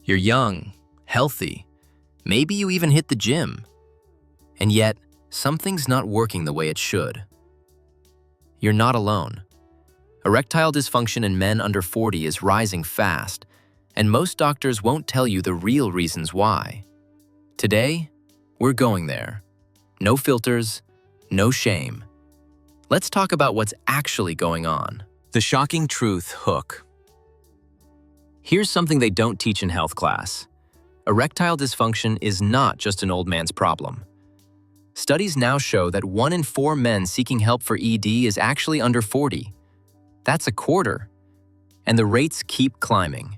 You're young, healthy, maybe you even hit the gym. And yet, something's not working the way it should. You're not alone. Erectile dysfunction in men under 40 is rising fast, and most doctors won't tell you the real reasons why. Today, we're going there. No filters, no shame. Let's talk about what's actually going on. The shocking truth hook. Here's something they don't teach in health class. Erectile dysfunction is not just an old man's problem. Studies now show that 1 in 4 men seeking help for ED is actually under 40. That's a quarter. And the rates keep climbing.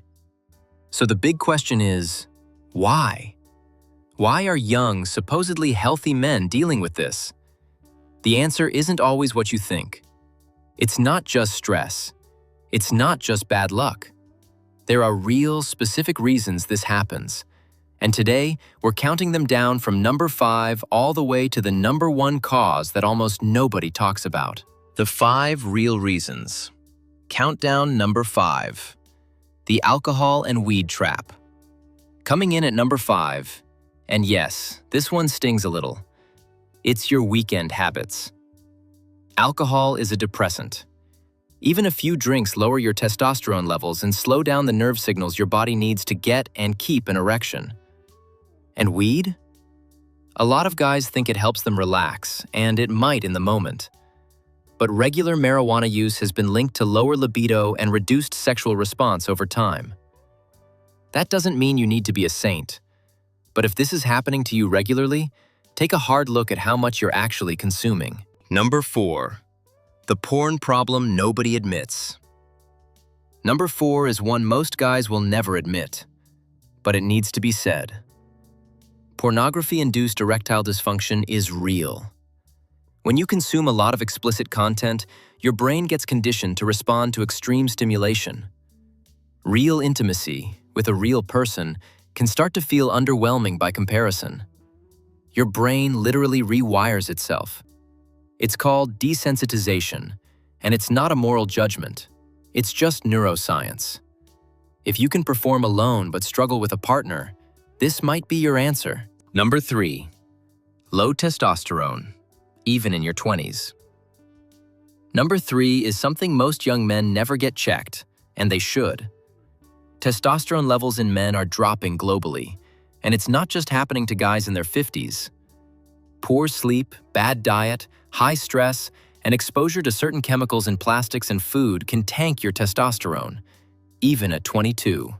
So the big question is, why? Why are young, supposedly healthy men dealing with this? The answer isn't always what you think. It's not just stress. It's not just bad luck. There are real, specific reasons this happens. And today, we're counting them down from number 5 all the way to the number 1 cause that almost nobody talks about. The 5 real reasons. Countdown number 5. The alcohol and weed trap. Coming in at number 5, and yes, this one stings a little. It's your weekend habits. Alcohol is a depressant. Even a few drinks lower your testosterone levels and slow down the nerve signals your body needs to get and keep an erection. And weed? A lot of guys think it helps them relax, and it might in the moment. But regular marijuana use has been linked to lower libido and reduced sexual response over time. That doesn't mean you need to be a saint. But if this is happening to you regularly, take a hard look at how much you're actually consuming. Number 4. The porn problem nobody admits. Number 4 is one most guys will never admit, but it needs to be said. Pornography-induced erectile dysfunction is real. When you consume a lot of explicit content, your brain gets conditioned to respond to extreme stimulation. Real intimacy with a real person can start to feel underwhelming by comparison. Your brain literally rewires itself. It's called desensitization, and it's not a moral judgment. It's just neuroscience. If you can perform alone but struggle with a partner, this might be your answer. Number 3. Low testosterone, even in your 20s. Number 3 is something most young men never get checked, and they should. Testosterone levels in men are dropping globally, and it's not just happening to guys in their 50s. Poor sleep, bad diet, high stress, and exposure to certain chemicals in plastics and food can tank your testosterone, even at 22.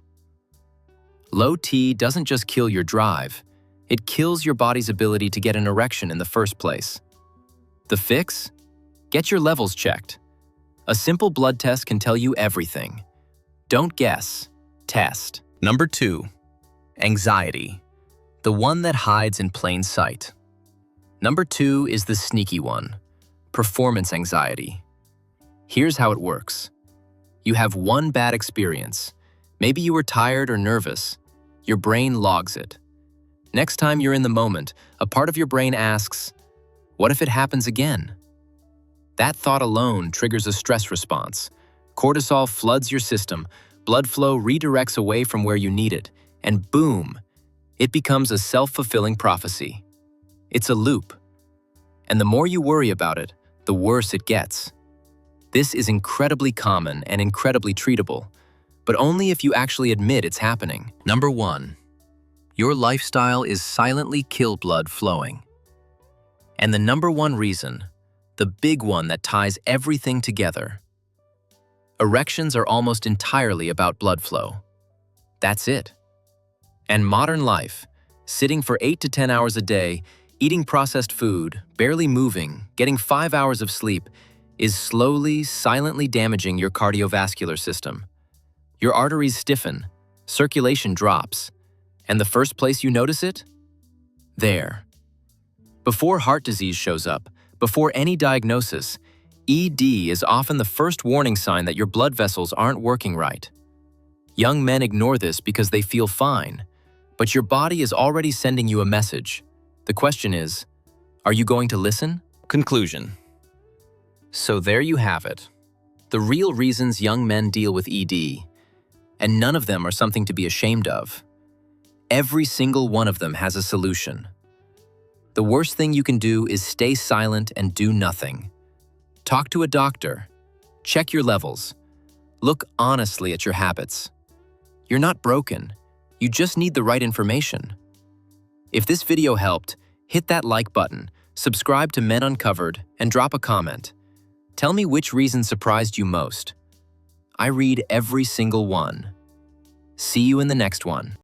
Low T doesn't just kill your drive, it kills your body's ability to get an erection in the first place. The fix? Get your levels checked. A simple blood test can tell you everything. Don't guess, test. Number 2. Anxiety. The one that hides in plain sight. Number 2 is the sneaky one, performance anxiety. Here's how it works. You have one bad experience. Maybe you were tired or nervous. Your brain logs it. Next time you're in the moment, a part of your brain asks, what if it happens again? That thought alone triggers a stress response. Cortisol floods your system, blood flow redirects away from where you need it, and boom, it becomes a self-fulfilling prophecy. It's a loop. And the more you worry about it, the worse it gets. This is incredibly common and incredibly treatable, but only if you actually admit it's happening. Number 1. Your lifestyle is silently kill blood flowing. And the number 1 reason, the big one that ties everything together. Erections are almost entirely about blood flow. That's it. And modern life, sitting for 8 to 10 hours a day, eating processed food, barely moving, getting 5 hours of sleep, is slowly, silently damaging your cardiovascular system. Your arteries stiffen, circulation drops, and the first place you notice it? There. Before heart disease shows up, before any diagnosis, ED is often the first warning sign that your blood vessels aren't working right. Young men ignore this because they feel fine, but your body is already sending you a message. The question is, are you going to listen? Conclusion. So there you have it. The real reasons young men deal with ED, and none of them are something to be ashamed of. Every single one of them has a solution. The worst thing you can do is stay silent and do nothing. Talk to a doctor. Check your levels. Look honestly at your habits. You're not broken. You just need the right information. If this video helped, hit that like button, subscribe to Men Uncovered, and drop a comment. Tell me which reason surprised you most. I read every single one. See you in the next one.